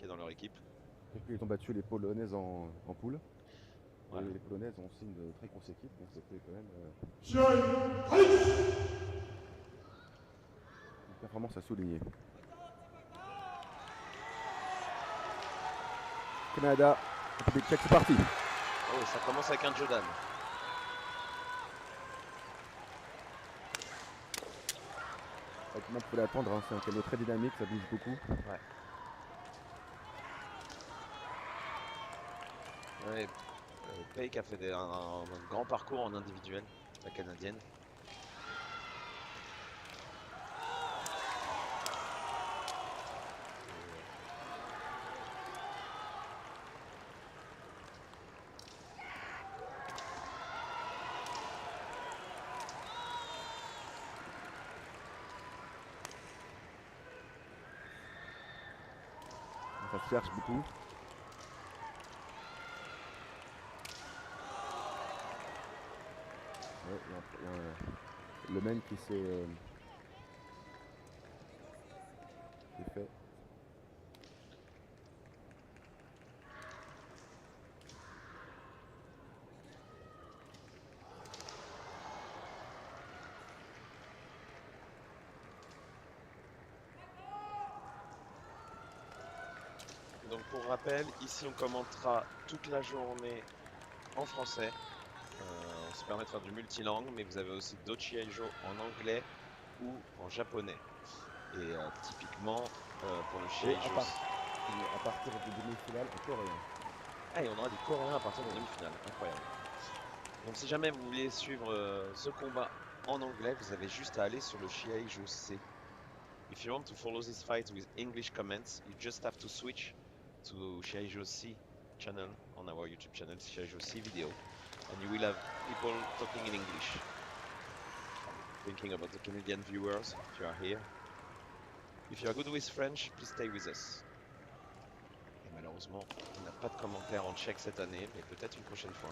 qui est dans leur équipe. Et puis ils ont battu les Polonaises en poule. Voilà. Et les Polonaises ont aussi une très grosse équipe, donc c'était quand même une performance à souligner. Canada, République tchèque, c'est parti. Oh, ça commence avec un Jordan. Comme on peut l'attendre, hein, c'est un canot très dynamique, ça bouge beaucoup. Ouais. Ouais. Peik a fait un grand parcours en individuel, la canadienne. Ça se cherche beaucoup. Ouais, y a le main qui s'est fait. Donc pour rappel, ici on commentera toute la journée en français. On se permet de faire du multilangue, mais vous avez aussi d'autres Shiaijo en anglais ou en japonais. Et typiquement, pour le Et Shiaijo... à partir du demi-finale en coréen. Ah, et on aura des Coréens à partir de la demi-finale, incroyable. Donc si jamais vous voulez suivre ce combat en anglais, vous avez juste à aller sur le Shiaijo C. If you want to follow this fight with English comments, you just have to switch to Shiaijo C channel on our YouTube channel, Shiaijo C video, and you will have people talking in English. Thinking about the Canadian viewers, if you are here. If you are good with French, please stay with us. Et malheureusement, on n'a pas de commentaires en tchèque cette année, mais peut-être une prochaine fois.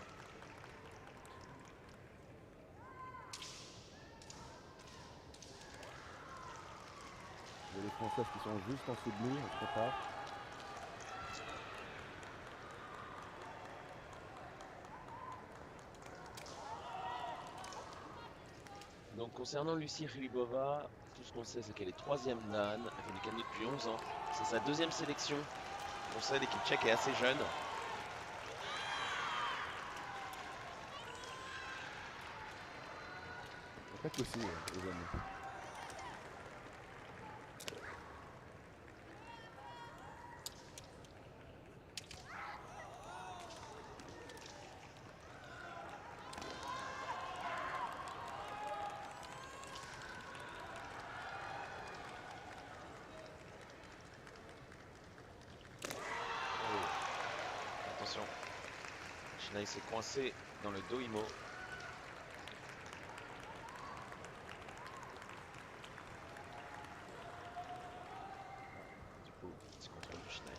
Il y a les Françaises qui sont juste en dessous de nous, on se prépare. Donc concernant Lucie Rilibova, tout ce qu'on sait c'est qu'elle est 3ème Dan, elle fait du canoë depuis 11 ans. C'est sa 2e sélection. On sait l'équipe tchèque est assez jeune. Peut-être aussi, les jeunes. Attention, Shinaï s'est coincé dans le dos Imo. Du coup, petit contrôle du Shinaï.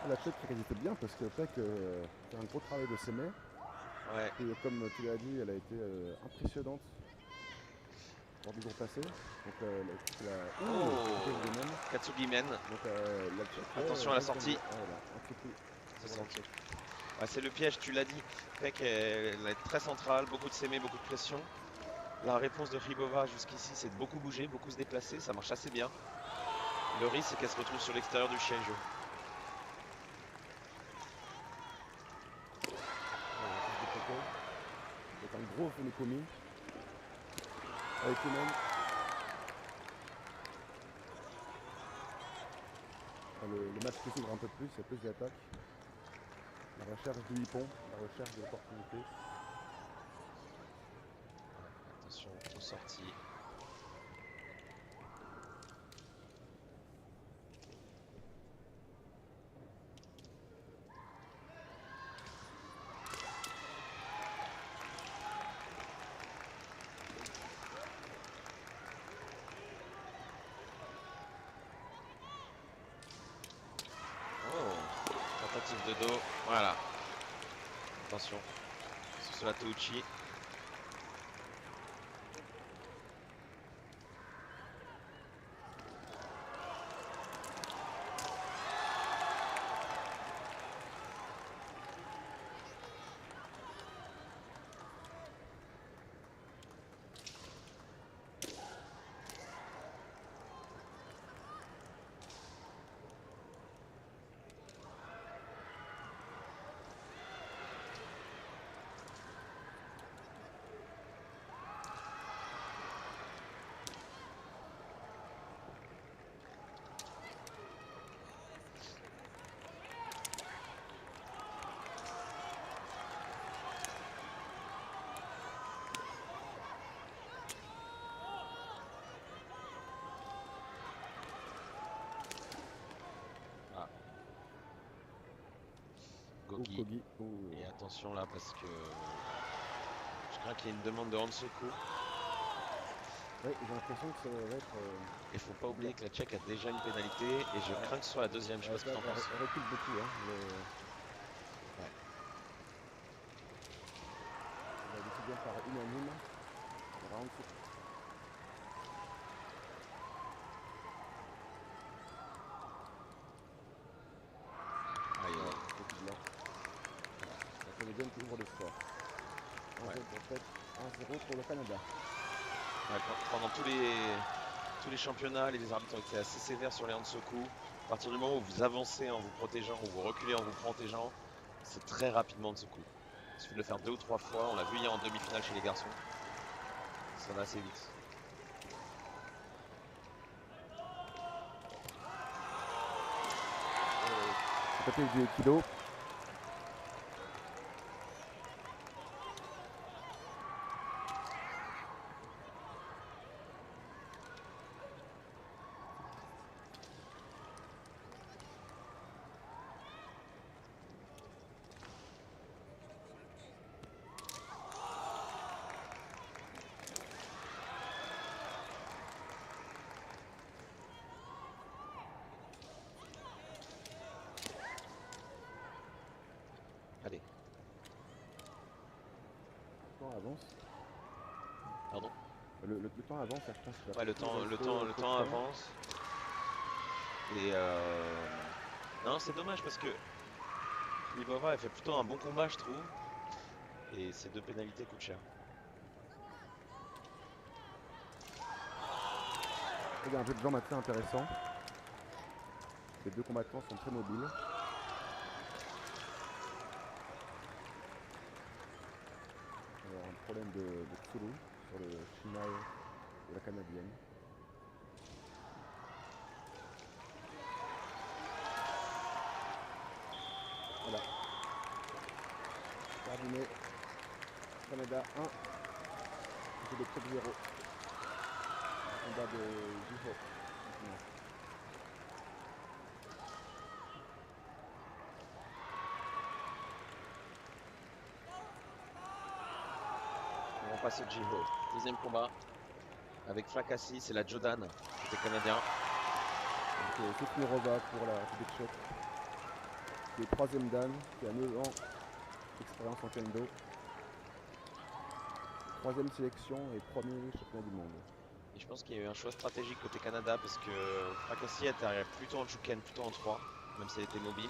La tête qui résiste bien parce que Peck fait un gros travail de semmet. Ouais. Et comme tu l'as dit, elle a été impressionnante lors du jour passé. Donc Katsugi Men. Donc la Tchèque, attention à la sortie. C'est le piège, tu l'as dit. Peck elle est très centrale, beaucoup de semmet, beaucoup de pression. La réponse de Ribova jusqu'ici, c'est de beaucoup bouger, beaucoup se déplacer, ça marche assez bien. Le risque, c'est qu'elle se retrouve sur l'extérieur du Shiaijo. C'est un gros Funekomi. Avec Kunen. Le match qui s'ouvre un peu plus, il y a plus d'attaques. La recherche du hippon, la recherche de l'opportunité. Attention aux sorties. souffle de dos. Voilà. Attention. Sur la Touchi. Gogi. Kogi. Et attention là parce que je crains qu'il y ait une demande de Hansoku. Ouais, j'ai l'impression que ça va être. Il faut pas oublier que la Tchèque a déjà une pénalité et je crains que ce soit la deuxième. Je sais pas ce que t'en penses. Elle recule beaucoup. Hein, Ouais. La décision par unanime. Round Aïe, la Canadienne qui ouvre le score. 1-0 pour le Canada. ouais, pendant tous les championnats, les arbitres ont été assez sévères sur les Hansoku. À partir du moment où vous avancez en vous protégeant ou vous reculez en vous protégeant, c'est très rapidement Hansoku. Il suffit de le faire 2 ou 3 fois. On l'a vu hier en demi-finale chez les garçons. Ça va assez vite. Côté du kilo. Allez. Le temps avance. Pardon. Le temps avance, je pense. Ouais, le temps avance. Et non, c'est dommage parce que Libova, elle fait plutôt un bon combat, je trouve. Et ces 2 pénalités coûtent cher. Il y a un jeu de jambes assez intéressant. Les 2 combattants sont très mobiles. Alors, un problème de Tsulu sur le Shinai de la Canadienne. Voilà. Terminé. Canada 1. C'est le top 0. Combat de Jiho. On passe au Jiho. Deuxième combat. Avec Fracassi, c'est la Jodan, côté canadien. C'est Mirova pour la République tchèque. Qui est 3ème dan, qui a 9 ans d'expérience en kendo. 3ème sélection et 1er championnat du monde. Et je pense qu'il y a eu un choix stratégique côté Canada parce que Fracassi était arrivé plutôt en Juken, plutôt en 3, même si elle était mobile.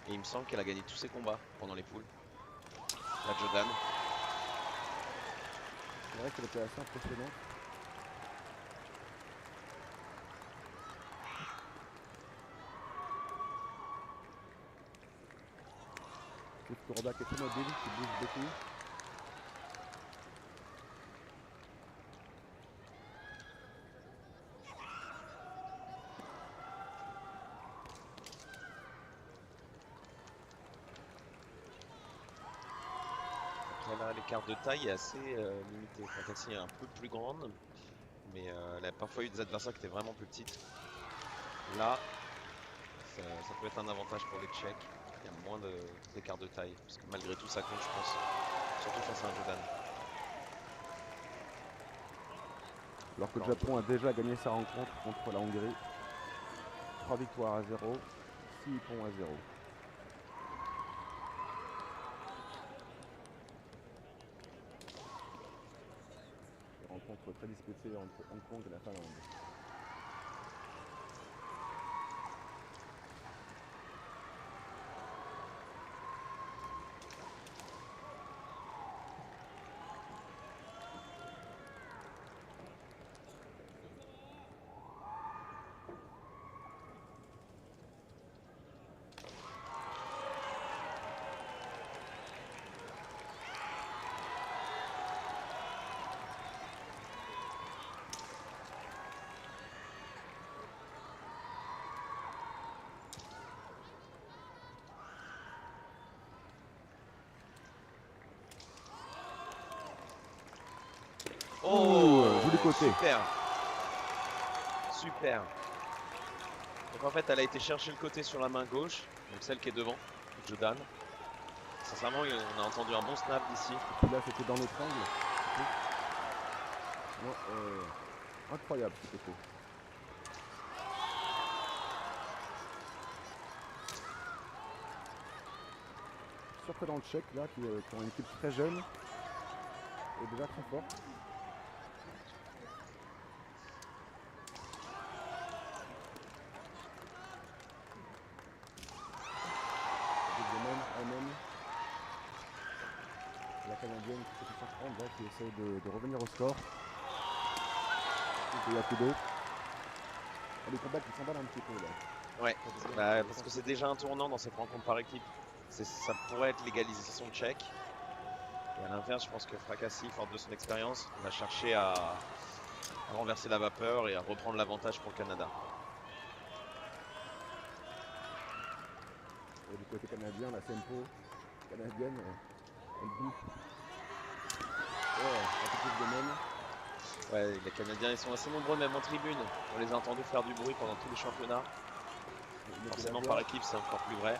Et il me semble qu'elle a gagné tous ses combats pendant les poules. La Jodan. C'est vrai qu'elle était assez impressionnante. C'est Mirova qui est très mobile, qui bouge beaucoup. Là, l'écart de taille est assez limité. Fracassi est un peu plus grande, mais elle a parfois eu des adversaires qui étaient vraiment plus petites. Là, ça peut être un avantage pour les Tchèques. Il y a moins d'écart de taille, parce que malgré tout ça compte, je pense, surtout face à un Jodan. Alors que le Japon a déjà gagné sa rencontre contre la Hongrie. 3 victoires à 0, 6 points à 0. rencontre très disputée entre Hong Kong et la Finlande. Joli côté. Super. Super. Donc en fait, elle a été chercher le côté sur la main gauche, donc celle qui est devant, Jordan. Sincèrement, on a entendu un bon snap d'ici. Et puis là, c'était dans l'autre angle. Non, incroyable ce côté. Surprenant le Tchèque là, qui ont une équipe très jeune et déjà très forte. La Canadienne qui fait surprendre, qui essaie de revenir au score. Il y a plus d'eau. Les combats qui s'emballent un petit peu là. Ouais, parce que c'est déjà un tournant dans cette rencontre par équipe. Ça pourrait être l'égalisation tchèque. Et à l'inverse, je pense que Fracassi, fort de son expérience, va chercher à renverser la vapeur et à reprendre l'avantage pour le Canada. Et du côté canadien, la Sempo canadienne, elle boue. Un peu plus de même. Ouais, les Canadiens ils sont assez nombreux même en tribune. On les a entendus faire du bruit pendant tous les championnats. Forcément par équipe c'est encore plus vrai.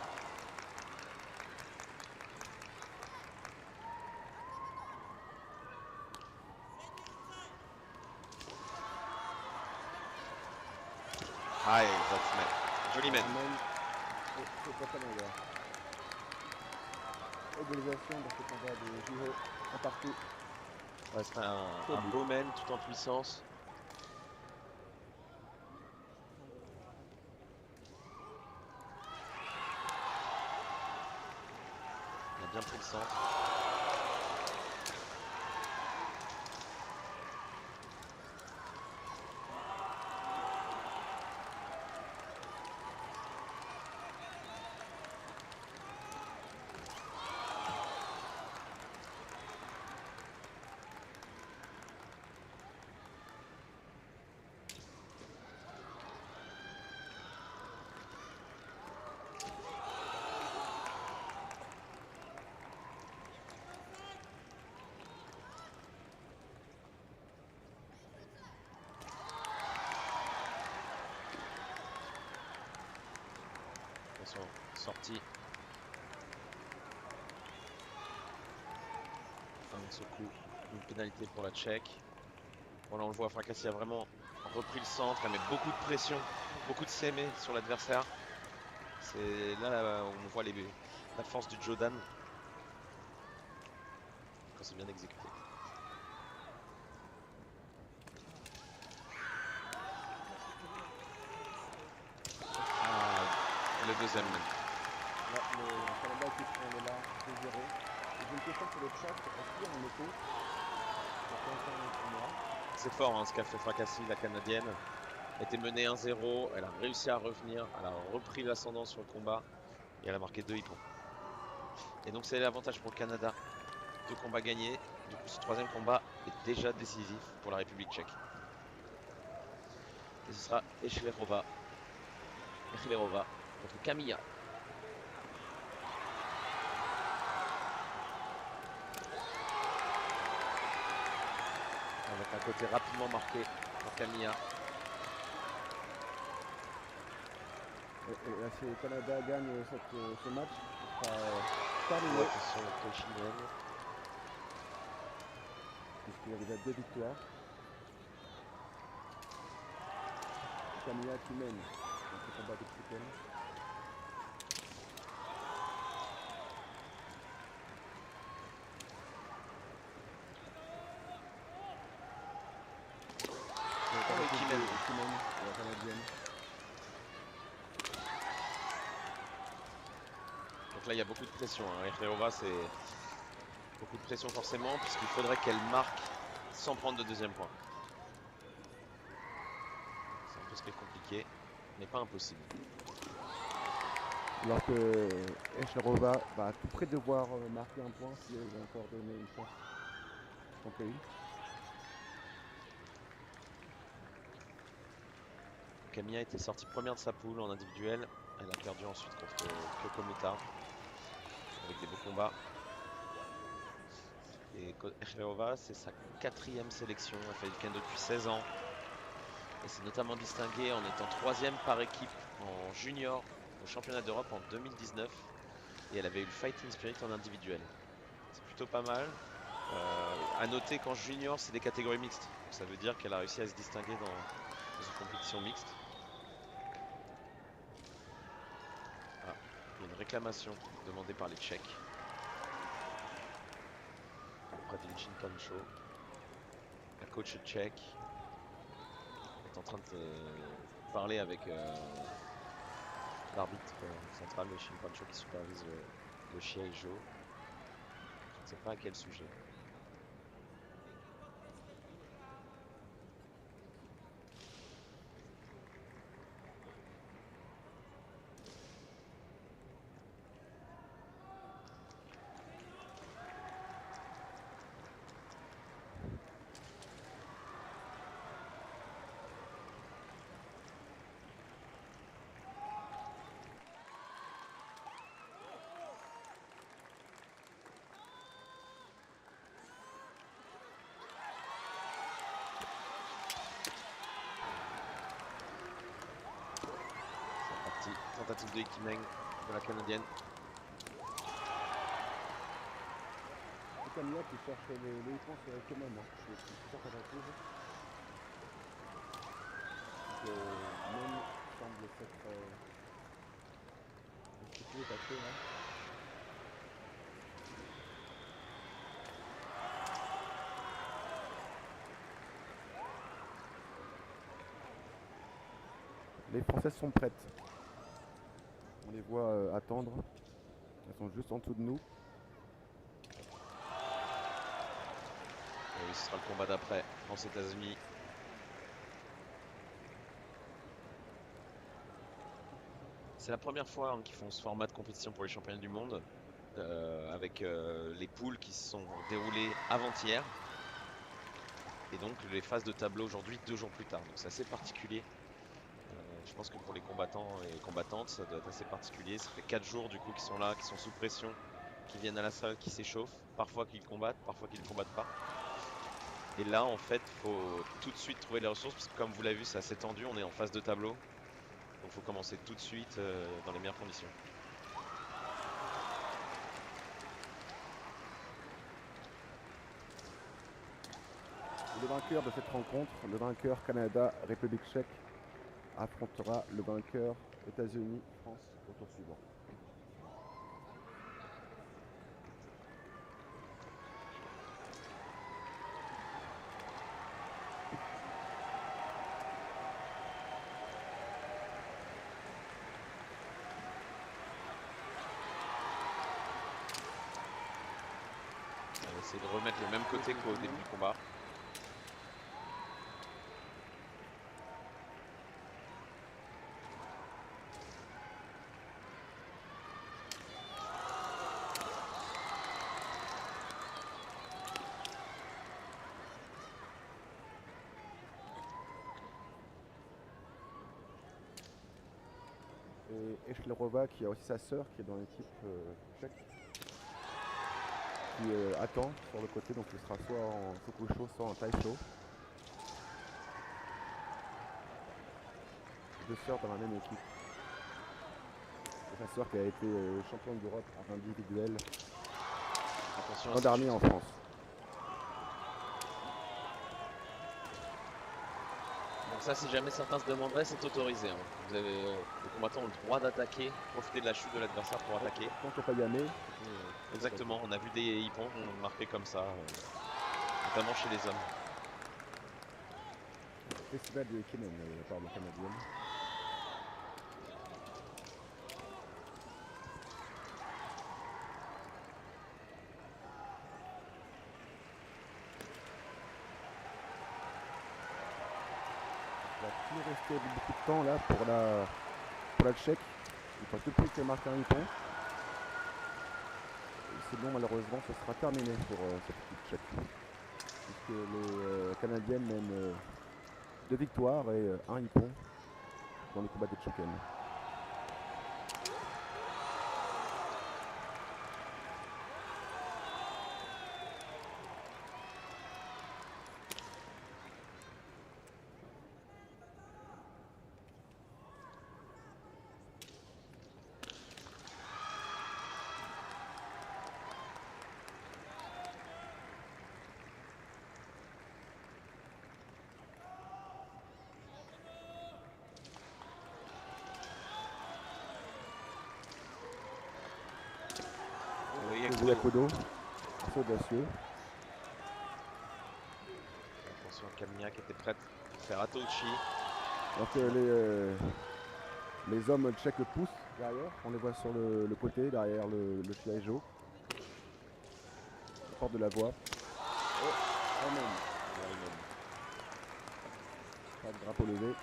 Ah, joli mène. C'est pas Canada. Égalisation dans ce combat de Giro en partout. Ouais, c'est un beau mène tout en puissance. Il a bien pris le centre. Sortie. Fin de ce coup, une pénalité pour la Tchèque. Bon là on le voit, Fracassi a vraiment repris le centre, elle met beaucoup de pression, beaucoup de sémé sur l'adversaire. C'est là on voit la force du Jordan quand c'est bien exécuté. Le deuxième. Là, le Canada qui prend le là, 2-0. J'ai une question sur le chat, est-ce qu'il y a un écho? C'est fort hein, ce qu'a fait Fracassi, la Canadienne. Elle était menée 1-0, elle a réussi à revenir, elle a repris l'ascendant sur le combat et elle a marqué 2 hippons. Et donc c'est l'avantage pour le Canada. 2 combats gagnés, du coup ce troisième combat est déjà décisif pour la République tchèque. Et ce sera Echlerova contre Camilla. Avec un côté rapidement marqué pour Camilla. Et là, si le Canada gagne ce match, ce sera terminé. Attention au chilienne. Puisqu'il y a déjà 2 victoires. Camilla qui mène dans ce combat mexicain. Ikimen, la canadienne. Donc là, il y a beaucoup de pression. Hein. Herrera, c'est beaucoup de pression forcément, puisqu'il faudrait qu'elle marque sans prendre de deuxième point. C'est un peu ce qui est compliqué, mais pas impossible. Alors que Escherova va tout près de devoir marquer un point si elle veut encore donner une chance à son pays. Camilla était sortie première de sa poule en individuel. Elle a perdu ensuite contre Kyoko Mota avec des beaux combats. Et Herrera, c'est sa 4e sélection. Elle fait du kendo depuis 16 ans. Elle s'est notamment distinguée en étant 3e par équipe en junior au championnat d'Europe en 2019. Et elle avait eu le Fighting Spirit en individuel. C'est plutôt pas mal. À noter qu'en junior, c'est des catégories mixtes. Donc ça veut dire qu'elle a réussi à se distinguer dans une compétition mixte. Ah, il y a une réclamation demandée par les Tchèques auprès de Jin Pancho. La coach tchèque est en train de parler avec l'arbitre central, le Shin Pancho, qui supervise le Shiaijo. Je ne sais pas à quel sujet. Tentative de Ikimeng de la canadienne. C'est Camilla qui cherche les points sur Ikemen. C'est plusieurs tentatives. Même semble s'être passé là. Les Françaises sont prêtes. On les voit attendre. Elles sont juste en dessous de nous. Et oui, ce sera le combat d'après, France-États-Unis. C'est la première fois qu'ils font ce format de compétition pour les championnats du monde, avec les poules qui se sont déroulées avant-hier. Et donc les phases de tableau aujourd'hui 2 jours plus tard. Donc c'est assez particulier. Je pense que pour les combattants et combattantes, ça doit être assez particulier. Ça fait 4 jours du coup qu'ils sont là, qui sont sous pression, qui viennent à la salle, qui s'échauffent. Parfois qu'ils combattent, parfois qu'ils ne combattent pas. Et là, en fait, faut tout de suite trouver les ressources, parce que comme vous l'avez vu, c'est assez tendu, on est en phase de tableau. Donc il faut commencer tout de suite dans les meilleures conditions. Et le vainqueur de cette rencontre, le vainqueur Canada-République tchèque, affrontera le vainqueur États-Unis-France au tour suivant. On va essayer de remettre le même côté qu'au début du combat. Et Eshlerova qui a aussi sa sœur qui est dans l'équipe tchèque, qui attend sur le côté, donc il sera soit en Sokusho, soit en Taisho. Deux sœurs dans la même équipe. Et sa sœur qui a été championne d'Europe en individuel l'an dernier en France. Donc ça, si jamais certains se demanderaient, c'est autorisé. Hein. Vous avez, les combattants ont le droit d'attaquer, profiter de la chute de l'adversaire pour attaquer. Tant qu'il n'y a pas Yamé. Exactement, on a vu des hippons marqués comme ça, notamment chez les hommes. Festival de Kemen de la part de la Canadienne. Il va plus rester beaucoup de temps là pour la Tchèque. Il faut tout de suite qu'elle marque un hippon. Sinon malheureusement ce sera terminé pour cette équipe tchèque. Puisque les Canadiennes mènent 2 victoires et 1 hippon dans les combats des Tchèques. Yakudo, c'est audacieux. Attention, Kamia qui était prête pour faire Atochi. Donc les hommes tchèques poussent derrière, on les voit sur le côté, derrière le Chiaijo. La porte de la voie. Oh, Amen. Pas de drapeau levé.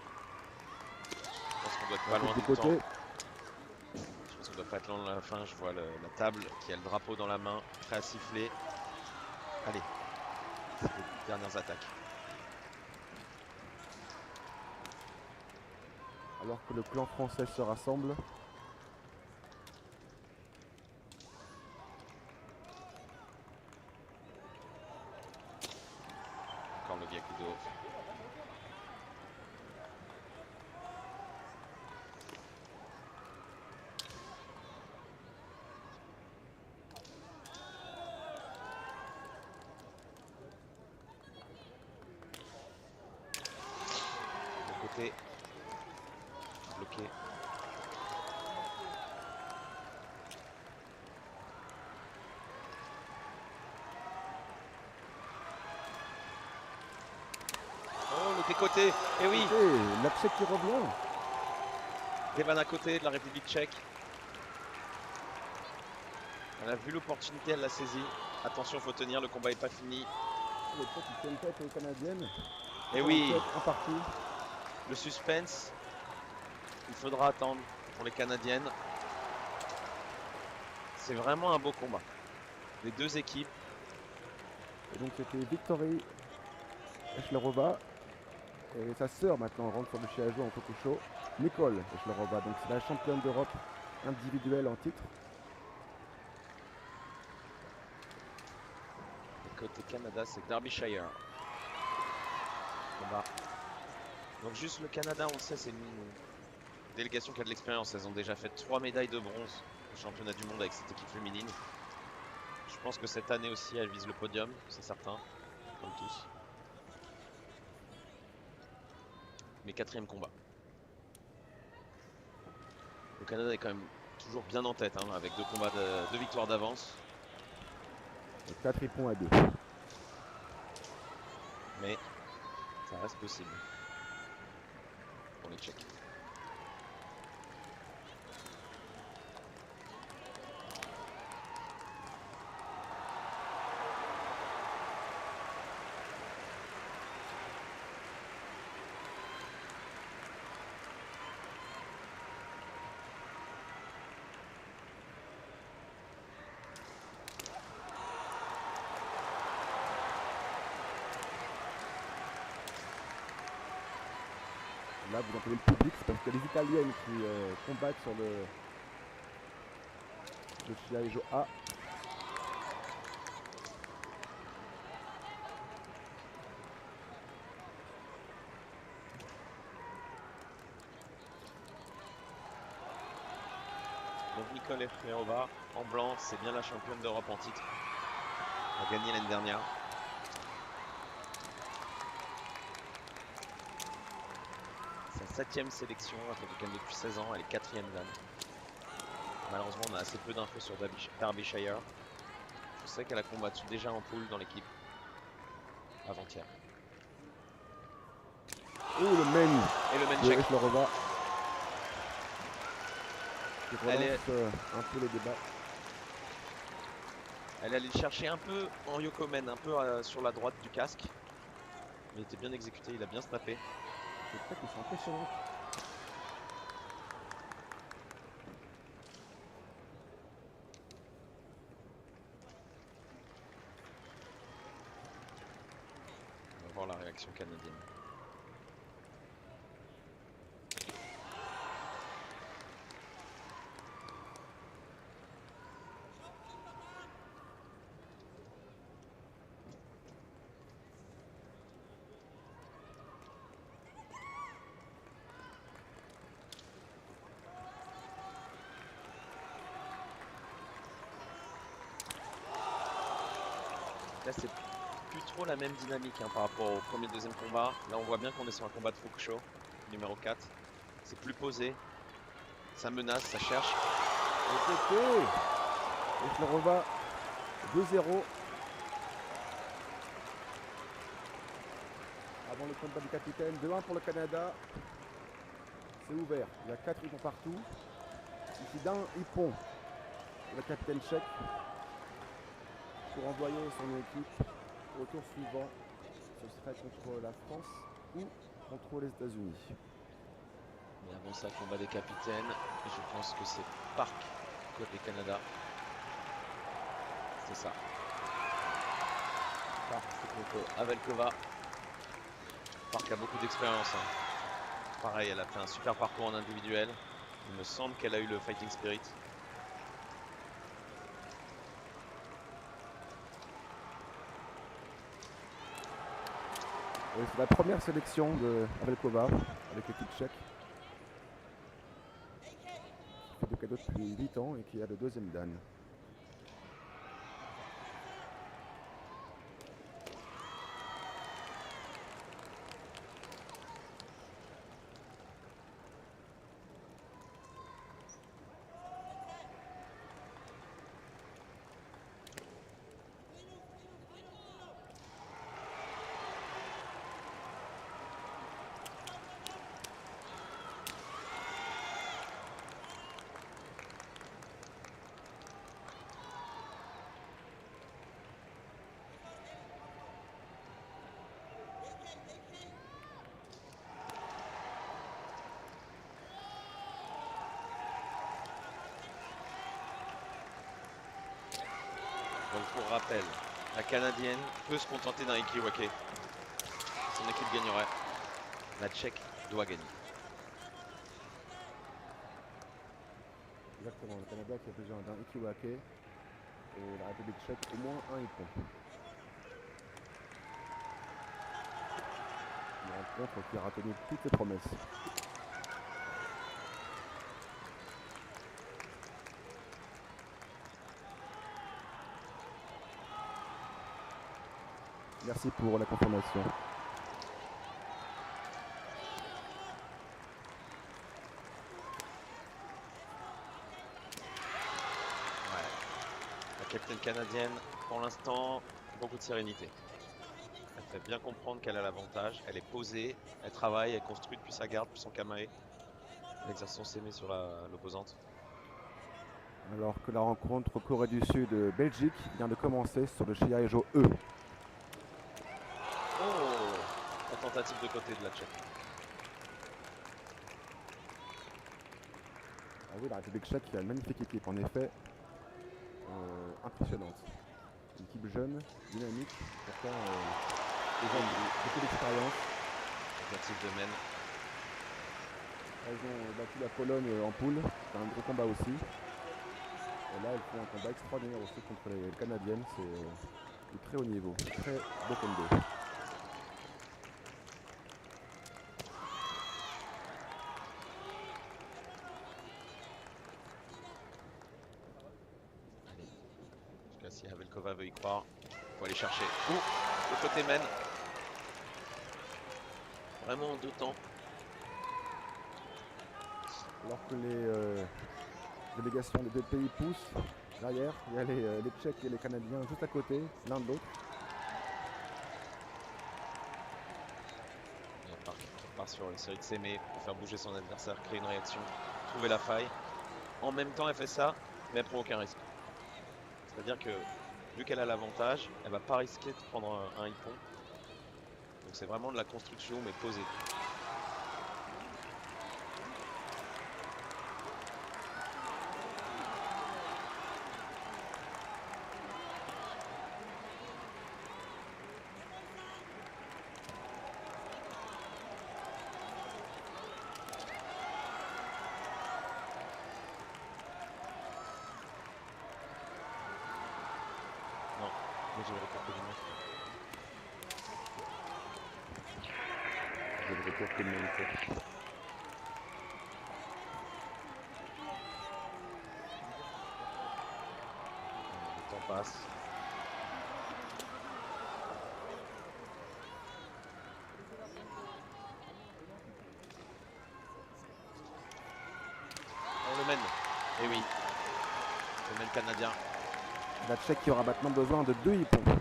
Je pense qu'on doit être pas loin du côté. Je pense qu'on doit pas être loin de la fin. Je vois la table qui a le drapeau dans la main, prêt à siffler. Allez, c'est les dernières attaques. Alors que le clan français se rassemble. Encore le Gyakudo. De côté. Bloqué. Oh, le décoté. Et oui, la Tchèque qui revient. Devan à côté de la République tchèque. Elle a vu l'opportunité, elle l'a saisie. Attention, faut tenir, le combat n'est pas fini. Les Tchèques qui tiennent tête aux Canadiennes. Et oui, en partie. Le suspense, il faudra attendre pour les Canadiennes. C'est vraiment un beau combat. Les deux équipes. Et donc c'était Victory Eshlerova. Et sa sœur maintenant rentre sur le Chiaijo en Kokusho. Nicole Eshlerova, donc c'est la championne d'Europe individuelle en titre. Et côté Canada, c'est Derbyshire. Combat. Donc juste le Canada, on le sait, c'est une délégation qui a de l'expérience. Elles ont déjà fait 3 médailles de bronze au championnat du monde avec cette équipe féminine. Je pense que cette année aussi, elles visent le podium, c'est certain, comme tous. Mais 4e combat. Le Canada est quand même toujours bien en tête, hein, avec 2 victoires d'avance. 4 hippons à 2. Mais ça reste possible pour les Tchèques. Là, vous entendez le public, c'est parce qu'il y a les Italiennes qui combattent sur le Chiaijo A. Donc Nicole Eshlerova, en blanc, c'est bien la championne d'Europe en titre. Elle a gagné l'année dernière. Sa 7e sélection, elle fait du calme depuis 16 ans, elle est 4e dan. Malheureusement, on a assez peu d'infos sur Derbyshire. Je sais qu'elle a combattu déjà en poule dans l'équipe avant-hier. Oh, le main Et le main de check. Echelorova. Qui Elle relance est- un peu les débats. Elle allait le chercher un peu en yokomen, un peu sur la droite du casque. Mais il était bien exécuté, il a bien snappé. C'est très qu'ils sont impressionnants. On va voir la réaction canadienne. Là, c'est plus trop la même dynamique par rapport au premier et deuxième combat. Là, on voit bien qu'on est sur un combat de Fukusho, numéro 4. C'est plus posé. Ça menace, ça cherche. Echelorova 2-0. Avant le combat du capitaine, 2-1 pour le Canada. C'est ouvert, il y a 4 hippons partout. Ici d'un hippon pour le capitaine tchèque pour envoyer son équipe au tour suivant. Ce serait contre la France ou contre les États-Unis. Mais avant ça, combat des capitaines. Et je pense que c'est Park côté Canada. C'est ça. Park contre Avelkova. Park a beaucoup d'expérience. Pareil, elle a fait un super parcours en individuel. Il me semble qu'elle a eu le fighting spirit. C'est la première sélection de Avelkova avec l'équipe tchèque. Qui fait du cadeau depuis 8 ans et qui a le deuxième dan. Donc pour rappel, la Canadienne peut se contenter d'un Ikiwake. Son équipe gagnerait. La Tchèque doit gagner. Exactement, le Canada qui a besoin d'un Ikiwake et la République tchèque au moins un hippon. Une rencontre qui aura tenu toutes les promesses. Merci pour la confirmation. Ouais. La capitaine canadienne, pour l'instant, beaucoup de sérénité. Elle fait bien comprendre qu'elle a l'avantage. Elle est posée, elle travaille, elle construit depuis sa garde, depuis son kamae. Elle exerce son sémé sur l'opposante. Alors que la rencontre Corée du Sud-Belgique vient de commencer sur le Shiaejo E. Oh, la tentative de côté de la Tchèque. Ah oui, la République tchèque qui a une magnifique équipe, en effet, impressionnante. Une équipe jeune, dynamique, pourtant déjà beaucoup d'expérience. Tentative de mène. Elles ont battu la Pologne en poule, c'est un gros combat aussi. Et là, elles font un combat extraordinaire aussi contre les Canadiennes, c'est du très haut niveau, très beau combo. En tout cas, si Havelkova veut y croire, il faut aller chercher. Ouh, le côté mène. Vraiment en deux temps. Alors que les délégations des deux pays poussent derrière, il y a les Tchèques et les Canadiens juste à côté, l'un de l'autre. On part sur les séries de s'aimer, pour faire bouger son adversaire, créer une réaction, trouver la faille. En même temps, elle fait ça, mais elle prend aucun risque. C'est-à-dire que, vu qu'elle a l'avantage, elle va pas risquer de prendre un hippon. Donc c'est vraiment de la construction, mais posée. Non, mais j'ai le retour que J'ai le retour que le mérite. le temps passe. On le mène. Et oui. On mène le Canadien. La Tchèque qui aura maintenant besoin de 2 hippons. On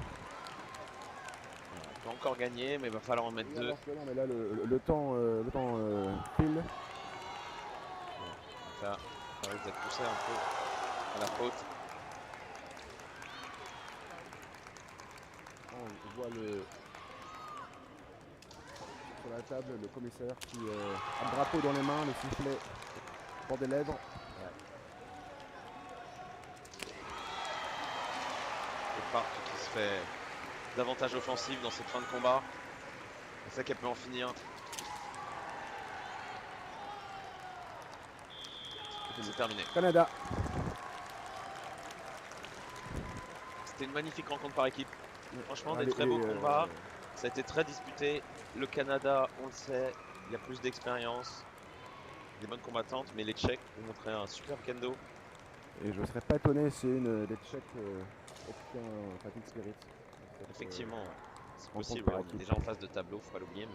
peut encore gagner, mais il va falloir en mettre Oui, deux. alors que non, mais là le temps file. Donc là, ça risque d'être poussé un peu à la faute. On voit sur la table le commissaire qui a le drapeau dans les mains, le sifflet au bord des lèvres. Et Park qui se fait davantage offensif dans cette fin de combat. C'est ça qu'elle peut en finir. C'est terminé. Canada. C'était une magnifique rencontre par équipe. Franchement, des Allez, très beaux combats. Ça a été très disputé. Le Canada, on le sait, il y a plus d'expérience, des bonnes combattantes, mais les Tchèques ont montré un super kendo. Et je ne serais pas étonné si une des Tchèques obtient un Fighting Spirit. Effectivement, c'est rencontre possible. par On est équipe. déjà en phase de tableau, faut pas l'oublier.